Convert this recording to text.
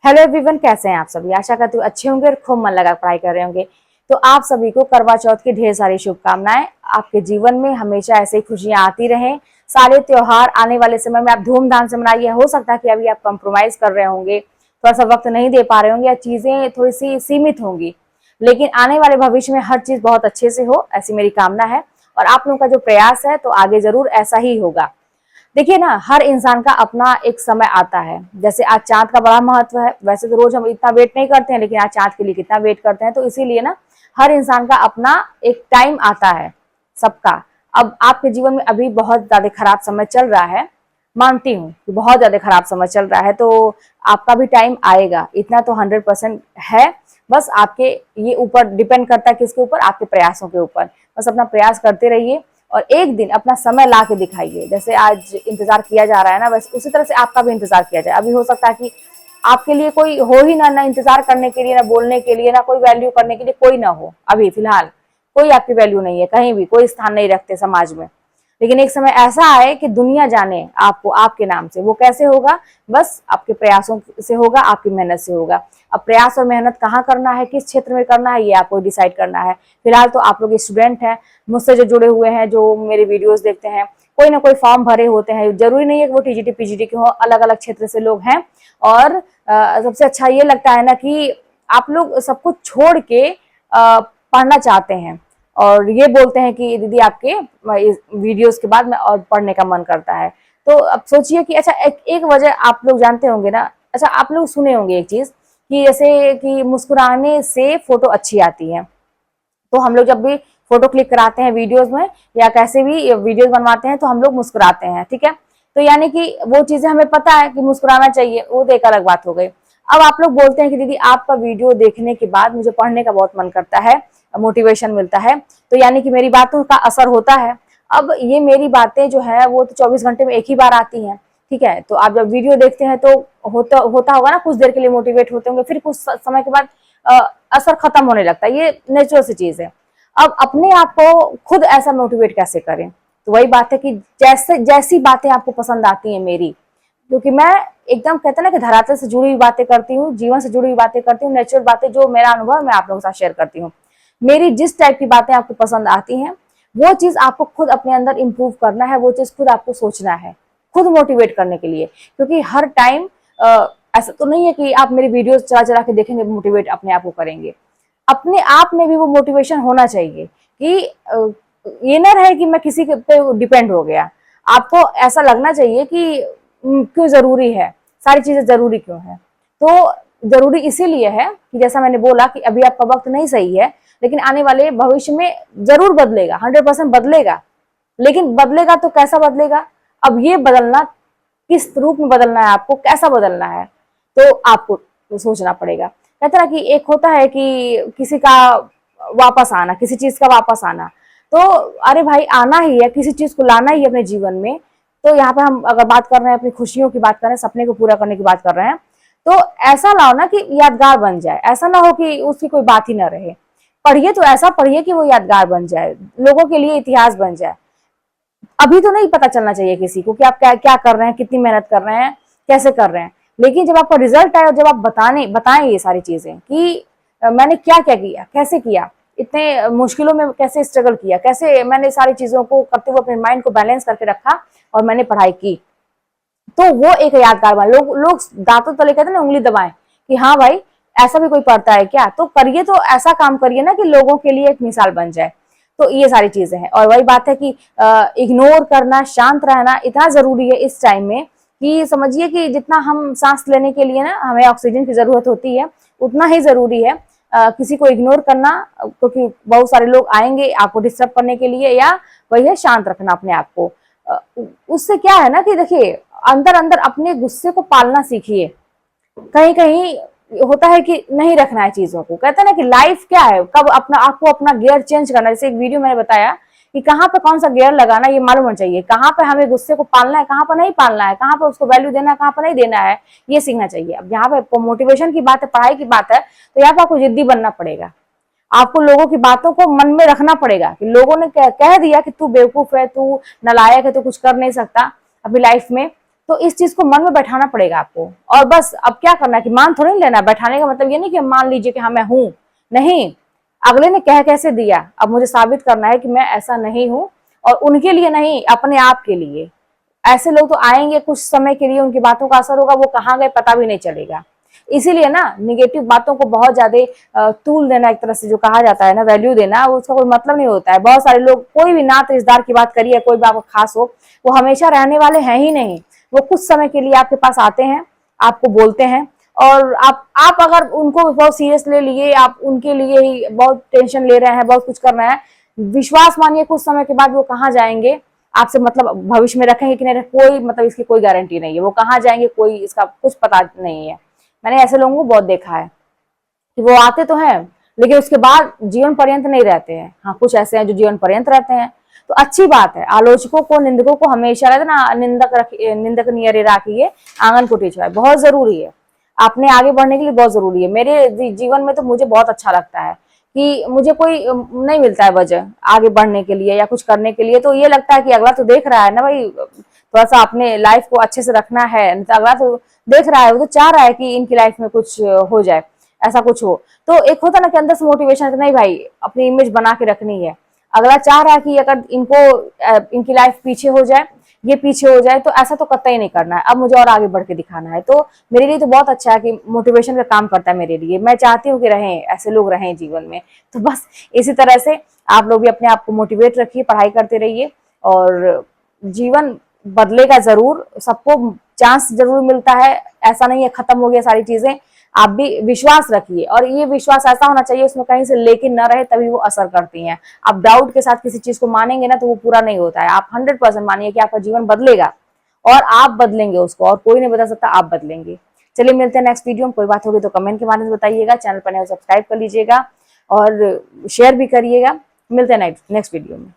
Hello everyone, कैसे हैं आप सभी। आशा करती हूँ अच्छे होंगे और खूब मन लगा पढ़ाई कर रहे होंगे। तो आप सभी को करवा चौथ की ढेर सारी शुभकामनाएं। आपके जीवन में हमेशा ऐसे ही खुशियां आती रहें। सारे त्योहार आने वाले समय में आप धूमधाम से मनाइए। हो सकता है कि अभी आप कंप्रोमाइज कर रहे होंगे, थोड़ा सा वक्त नहीं दे पा रहे होंगे या चीजें थोड़ी सी सीमित होंगी, लेकिन आने वाले भविष्य में हर चीज बहुत अच्छे से हो, ऐसी मेरी कामना है। और आप लोगों का जो प्रयास है तो आगे जरूर ऐसा ही होगा। देखिए ना, हर इंसान का अपना एक समय आता है। जैसे आज चांद का बड़ा महत्व है। वैसे तो रोज हम इतना वेट नहीं करते हैं, लेकिन आज चांद के लिए कितना वेट करते हैं। तो इसीलिए ना, हर इंसान का अपना एक टाइम आता है सबका। अब आपके जीवन में अभी बहुत ज्यादा खराब समय चल रहा है, मानती हूँ कि बहुत ज्यादा खराब समय चल रहा है। तो आपका भी टाइम आएगा, इतना तो 100% है। बस आपके ये ऊपर डिपेंड करता है, किसके ऊपर? आपके प्रयासों के ऊपर। बस अपना प्रयास करते रहिए और एक दिन अपना समय ला के दिखाइए। जैसे आज इंतजार किया जा रहा है ना, वैसे उसी तरह से आपका भी इंतजार किया जाए। अभी हो सकता है कि आपके लिए कोई हो ही ना इंतजार करने के लिए, ना बोलने के लिए, ना कोई वैल्यू करने के लिए कोई ना हो। अभी फिलहाल कोई आपकी वैल्यू नहीं है, कहीं भी कोई स्थान नहीं रखते समाज में। लेकिन एक समय ऐसा आए कि दुनिया जाने आपको आपके नाम से। वो कैसे होगा? बस आपके प्रयासों से होगा, आपकी मेहनत से होगा। अब प्रयास और मेहनत कहाँ करना है, किस क्षेत्र में करना है, ये आपको डिसाइड करना है। फिलहाल तो आप लोग स्टूडेंट हैं, मुझसे जो जुड़े हुए हैं, जो मेरे वीडियोस देखते हैं, कोई ना कोई फॉर्म भरे होते हैं। जरूरी नहीं है कि वो टीजीटी पीजीटी के हो, अलग अलग क्षेत्र से लोग हैं। और सबसे अच्छा ये लगता है ना कि आप लोग सब कुछ छोड़ के पढ़ना चाहते हैं और ये बोलते हैं कि दीदी आपके वीडियोस के बाद में और पढ़ने का मन करता है। तो अब सोचिए कि अच्छा, एक वजह आप लोग जानते होंगे ना। अच्छा, आप लोग सुने होंगे एक चीज कि जैसे कि मुस्कुराने से फोटो अच्छी आती है। तो हम लोग जब भी फोटो क्लिक कराते हैं वीडियोस में या कैसे भी वीडियोस बनवाते हैं तो हम लोग मुस्कुराते हैं, ठीक है। तो यानी कि वो चीजें हमें पता है कि मुस्कुराना चाहिए, वो तो एक अलग बात हो गई। अब आप लोग बोलते हैं कि दीदी आपका वीडियो देखने के बाद मुझे पढ़ने का बहुत मन करता है, मोटिवेशन मिलता है। तो यानी कि मेरी बातों का असर होता है। अब ये मेरी बातें जो है वो तो 24 घंटे में एक ही बार आती हैं, ठीक है। तो आप जब वीडियो देखते हैं तो होता होगा ना, कुछ देर के लिए मोटिवेट होते होंगे, फिर कुछ समय के बाद असर खत्म होने लगता है। ये नेचुरल सी चीज है। अब अपने आप को खुद ऐसा मोटिवेट कैसे करें? तो वही बात है कि जैसे जैसी बातें आपको पसंद आती हैं मेरी, क्योंकि मैं एकदम कहते हैं ना कि धरातल से जुड़ी हुई बातें करती हूँ, जीवन से जुड़ी हुई बातें करती हूँ, नेचुरल बातें, जो मेरा अनुभव मैं आप लोगों के साथ शेयर करती हूँ। मेरी जिस टाइप की बातें आपको पसंद आती हैं, वो चीज आपको खुद अपने अंदर इंप्रूव करना है, वो चीज खुद आपको सोचना है, खुद मोटिवेट करने के लिए। क्योंकि हर टाइम ऐसा तो नहीं है कि आप मेरी वीडियोस चला चला के देखेंगे, मोटिवेट अपने आप को करेंगे। अपने आप में भी वो मोटिवेशन होना चाहिए कि ये ना रहे कि मैं किसी पे डिपेंड हो गया। आपको ऐसा लगना चाहिए कि क्यों जरूरी है, सारी चीजें जरूरी क्यों है। तो जरूरी इसीलिए है कि जैसा मैंने बोला कि अभी आपका वक्त नहीं सही है, लेकिन आने वाले भविष्य में जरूर बदलेगा, 100% बदलेगा। लेकिन बदलेगा तो कैसा बदलेगा? अब ये बदलना किस रूप में बदलना है, आपको कैसा बदलना है, तो आपको सोचना पड़ेगा। कहते ना कि एक होता है कि किसी का वापस आना, किसी चीज का वापस आना। तो अरे भाई, आना ही है, किसी चीज को लाना ही है अपने जीवन में। तो यहाँ पे हम अगर बात कर रहे हैं, अपनी खुशियों की बात कर रहे हैं, सपने को पूरा करने की बात कर रहे हैं, तो ऐसा लाओ ना कि यादगार बन जाए। ऐसा ना हो कि उसकी कोई बात ही ना रहे। पढ़िए तो ऐसा पढ़िए कि वो यादगार बन जाए, लोगों के लिए इतिहास बन जाए। अभी तो नहीं पता चलना चाहिए किसी को कि आप क्या क्या कर रहे हैं, कितनी मेहनत कर रहे हैं, कैसे कर रहे हैं। लेकिन जब आपका रिजल्ट आए और जब आप बताएं ये सारी चीजें कि मैंने क्या क्या किया, कैसे किया, इतने मुश्किलों में कैसे स्ट्रगल किया, कैसे मैंने सारी चीजों को करते हुए अपने माइंड को बैलेंस करके रखा और मैंने पढ़ाई की, तो वो एक यादगार बना। लोग दांतों तले कहते हैं ना, उंगली दबाएं कि हाँ भाई, ऐसा भी कोई पढ़ता है क्या। तो करिए, तो ऐसा काम करिए ना कि लोगों के लिए एक मिसाल बन जाए। तो ये सारी चीजें हैं। और वही बात है कि इग्नोर करना, शांत रहना इतना जरूरी है इस टाइम में कि समझिए कि जितना हम सांस लेने के लिए ना हमें ऑक्सीजन की जरूरत होती है, उतना ही जरूरी है किसी को इग्नोर करना। क्योंकि बहुत सारे लोग आएंगे आपको डिस्टर्ब करने के लिए, या वही है शांत रखना अपने आप को। उससे क्या है ना कि देखिए, अंदर अंदर अपने गुस्से को पालना सीखिए। कहीं कहीं होता है कि नहीं रखना है चीजों को। कहते हैं ना कि लाइफ क्या है, कब अपना आपको अपना गियर चेंज करना है। जैसे एक वीडियो मैंने बताया कि कहाँ पे कौन सा गियर लगाना, ये मालूम होना चाहिए। कहाँ पे हमें गुस्से को पालना है, कहाँ पर नहीं पालना है, कहाँ पे उसको वैल्यू देना है, कहाँ पर नहीं देना है, ये सीखना चाहिए। अब यहाँ पे मोटिवेशन की बात है, पढ़ाई की बात है, तो यहाँ पे आपको जिद्दी बनना पड़ेगा। आपको लोगों की बातों को मन में रखना पड़ेगा कि लोगों ने कह दिया कि तू बेवकूफ है, तू नालायक है, तू कुछ कर नहीं सकता अपनी लाइफ में, तो इस चीज को मन में बैठाना पड़ेगा आपको। और बस अब क्या करना है कि मान थोड़ी लेना, बैठाने का मतलब ये नहीं कि मान लीजिए कि हाँ मैं हूं, नहीं, अगले ने कह कैसे दिया, अब मुझे साबित करना है कि मैं ऐसा नहीं हूं, और उनके लिए नहीं, अपने आप के लिए। ऐसे लोग तो आएंगे कुछ समय के लिए, उनकी बातों का असर होगा, वो कहाँ गए पता भी नहीं चलेगा। इसीलिए ना निगेटिव बातों को बहुत ज्यादा तूल देना, एक तरह से जो कहा जाता है ना, वैल्यू देना, उसका कोई मतलब नहीं होता है। बहुत सारे लोग, कोई भी नात रिश्तेदार की बात करिए, कोई भी आपको खास हो, वो हमेशा रहने वाले हैं ही नहीं। वो कुछ समय के लिए आपके पास आते हैं, आपको बोलते हैं, और आप अगर उनको बहुत सीरियस ले लिए, आप उनके लिए ही बहुत टेंशन ले रहे हैं, बहुत कुछ कर रहे हैं, विश्वास मानिए कुछ समय के बाद वो कहाँ जाएंगे, आपसे मतलब भविष्य में रखेंगे कि नहीं, कोई मतलब इसकी कोई गारंटी नहीं है। वो कहाँ जाएंगे कोई इसका कुछ पता नहीं है। मैंने ऐसे लोगों को बहुत देखा है कि वो आते तो हैं, लेकिन उसके बाद जीवन पर्यंत नहीं रहते हैं। हाँ, कुछ ऐसे हैं जो जीवन पर्यंत रहते हैं, तो अच्छी बात है। आलोचकों को, निंदकों को हमेशा रहते ना, निंदक नियरे राखिए, आंगन को टिचवाए, बहुत जरूरी है। अपने आगे बढ़ने के लिए बहुत जरूरी है। मेरे जीवन में तो मुझे बहुत अच्छा लगता है कि मुझे कोई नहीं मिलता है वजह आगे बढ़ने के लिए या कुछ करने के लिए, तो ये लगता है कि अगला तो देख रहा है ना भाई, थोड़ा सा अपने लाइफ को अच्छे से रखना है, तो अगला तो देख रहा है, वो तो चाह रहा है कि इनकी लाइफ में कुछ हो जाए, ऐसा कुछ हो। तो एक होता ना कि अंदर से मोटिवेशन, नहीं भाई अपनी इमेज बना के रखनी है। अगला चाह रहा है कि अगर इनकी लाइफ पीछे हो जाए, ये पीछे हो जाए, तो ऐसा तो कतई नहीं करना है, अब मुझे और आगे बढ़ के दिखाना है। तो मेरे लिए तो बहुत अच्छा है कि मोटिवेशन का काम करता है मेरे लिए। मैं चाहती हूँ कि रहें ऐसे लोग, रहें जीवन में। तो बस इसी तरह से आप लोग भी अपने आप को मोटिवेट रखिए, पढ़ाई करते रहिए, और जीवन बदलेगा जरूर, सबको चांस जरूर मिलता है, ऐसा नहीं है खत्म हो गया सारी चीजें। आप भी विश्वास रखिए, और ये विश्वास ऐसा होना चाहिए उसमें कहीं से लेकिन न रहे, तभी वो असर करती हैं। आप डाउट के साथ किसी चीज को मानेंगे ना, तो वो पूरा नहीं होता है। आप 100% मानिए कि आपका जीवन बदलेगा, और आप बदलेंगे उसको, और कोई नहीं बदल सकता, आप बदलेंगे। चलिए मिलते हैं नेक्स्ट वीडियो में। कोई बात होगी तो कमेंट के माध्यम से बताइएगा, चैनल पर नए सब्सक्राइब कर लीजिएगा और शेयर भी करिएगा। मिलते हैं नेक्स्ट वीडियो में।